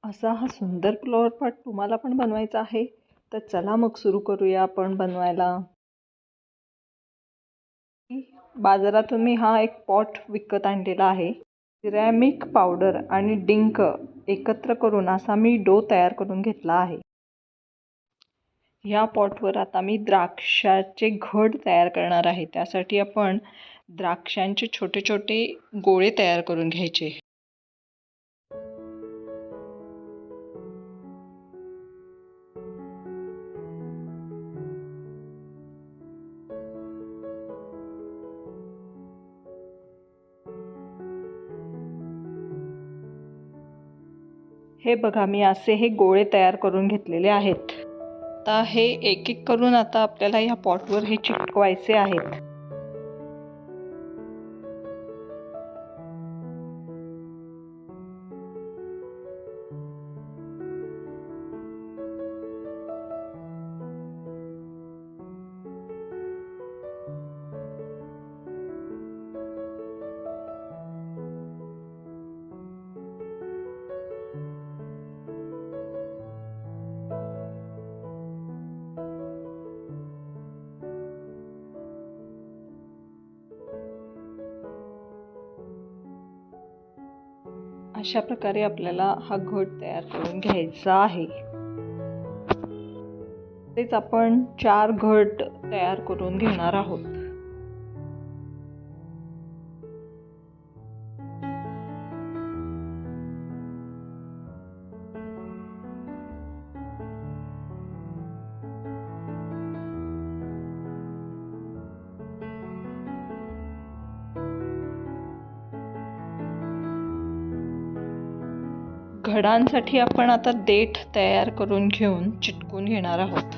असा हा सुंदर फ्लॉवर पॉट तुम्हाला पण बनवायचा आहे तर चला मग सुरू करूया आपण बनवायला. बाजारातून मी हा एक पॉट विकत आणलेला आहे. सिरॅमिक पावडर आणि डिंक एकत्र करून असा मी डो तयार करून घेतला आहे. ह्या पॉटवर आता मी द्राक्षाचे घड तयार करणार आहे. त्यासाठी आपण द्राक्षांचे छोटे छोटे गोळे तयार करून घ्यायचे. हे बघा, मी असे हे गोळे तयार करून घेतलेले आहेत. आता हे एक एक करून आता आपल्याला ह्या पॉटवर हे चिटकवायचे आहेत. अशा प्रकारे आपल्याला हा घट तयार करून घ्यायचा आहे. तेच आपण 4 घट तयार करून घेणार आहोत. घडांसाठी आपण आता देठ तयार करून घेऊन चिटकून घेणार आहोत.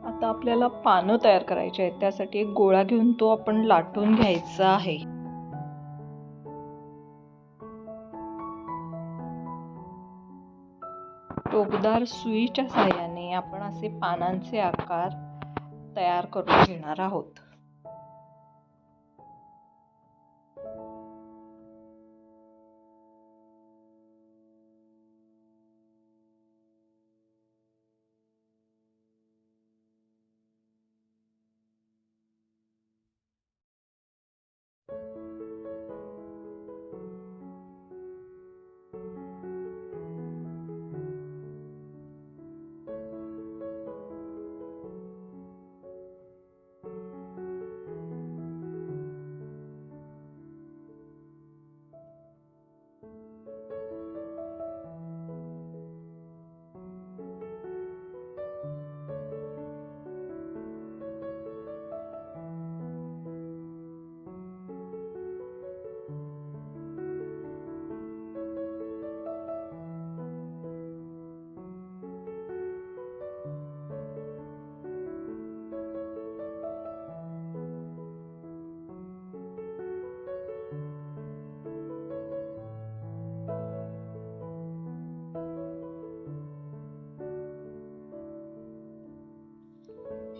आता आपल्याला पानं तयार करायची आहेत. त्यासाठी एक गोळा घेऊन तो आपण लाटून घ्यायचा आहे. टोकदार सुईच्या साहाय्याने आपण असे पानांचे आकार तयार करून घेणार आहोत.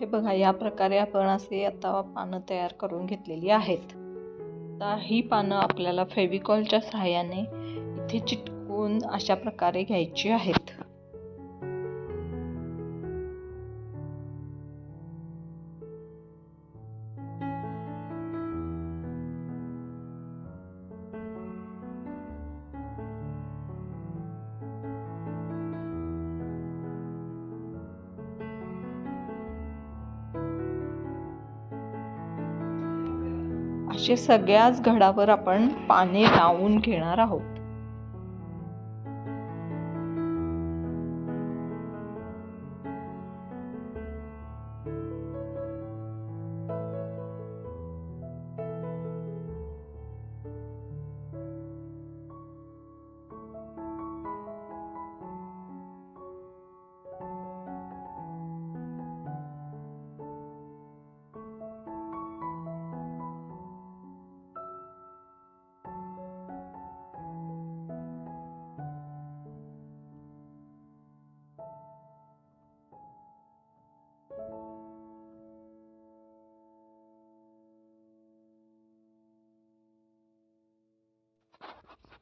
हे बघा, या प्रकारे आपण असे आता पानं तयार करून घेतलेली आहेत. आता ही पानं आपल्याला फेविकॉलच्या सहाय्याने इथे चिटकवून अशा प्रकारे घ्यायची आहेत. असे सगळ्याच घडावर आपण पाने लावून घेणार आहोत.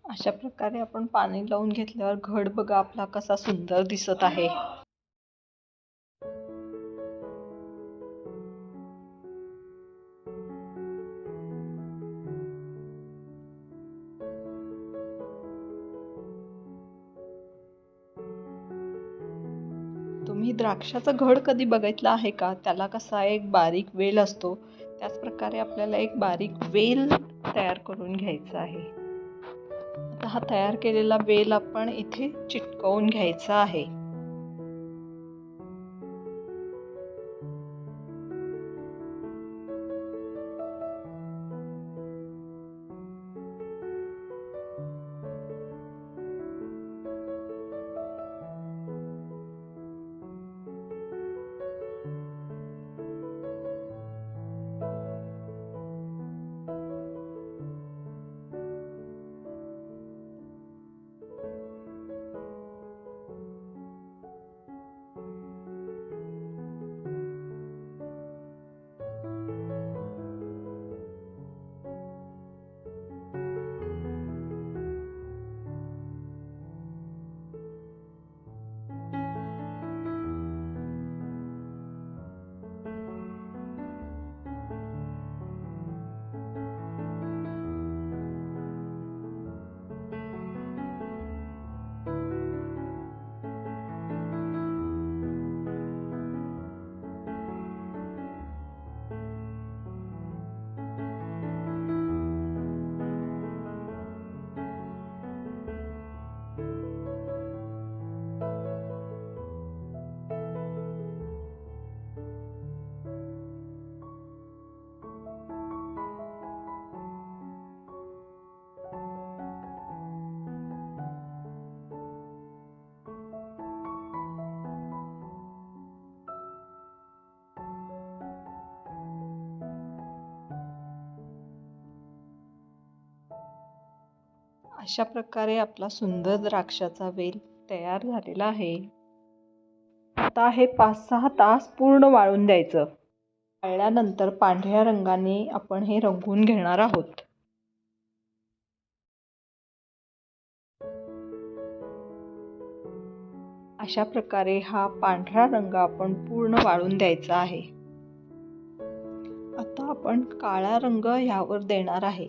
अशा प्रकारे आपण पाणी लावून घेतल्यावर घड बघा आपला कसा सुंदर दिसत आहे. तुम्ही द्राक्षाचा घड कधी बघितला आहे का? त्याला कसा एक बारीक वेल असतो, त्याच प्रकारे आपल्याला एक बारीक वेल तयार करून घ्यायचा आहे. आता हा तयार केलेला वेल आपण इथे चिटकवून घ्यायचा आहे. अशा प्रकारे आपला सुंदर द्राक्षाचा वेल तयार झालेला आहे. आता हे 5-6 तास पूर्ण वाळून द्यायचं. वाळल्यानंतर पांढऱ्या रंगाने आपण हे रंगवून घेणार आहोत. अशा प्रकारे हा पांढरा रंग आपण पूर्ण वाळून द्यायचा आहे. आता आपण काळा रंग ह्यावर देणार आहे.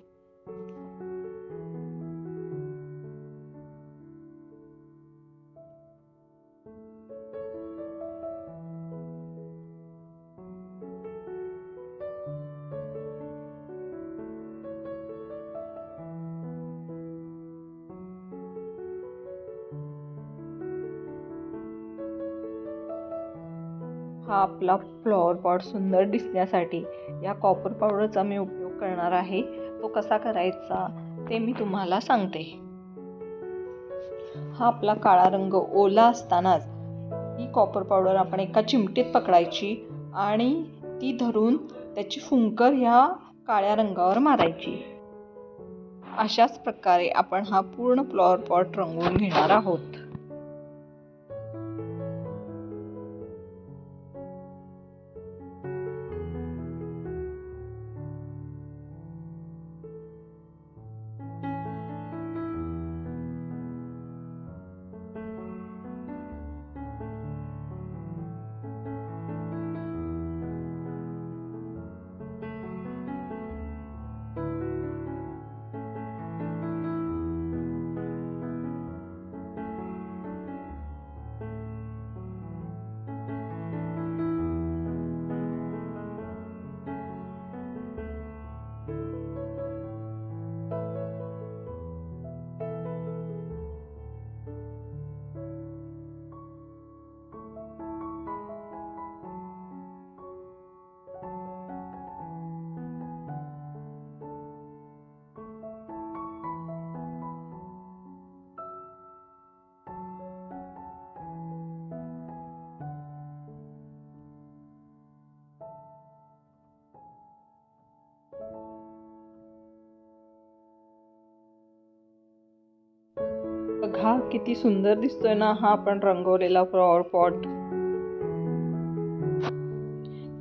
हा आपला फ्लॉवर पॉट सुंदर दिसण्यासाठी या कॉपर पावडरचा मी उपयोग करणार आहे. तो कसा करायचा ते मी तुम्हाला सांगते. हा आपला काळा रंग ओला असतानाच ही कॉपर पावडर आपण एका चिमटीत पकडायची आणि ती धरून त्याची फुंकर ह्या काळ्या रंगावर मारायची. अशाच प्रकारे आपण हा पूर्ण फ्लॉवर पॉट रंगवून घेणार आहोत. बघा किती सुंदर दिसतोय ना हा आपण रंगवलेला फ्लॉवर पॉट.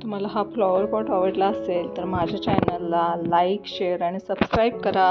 तुम्हाला हा फ्लॉवर पॉट आवडला असेल तर माझ्या चॅनलला लाईक, शेअर आणि सबस्क्राईब करा.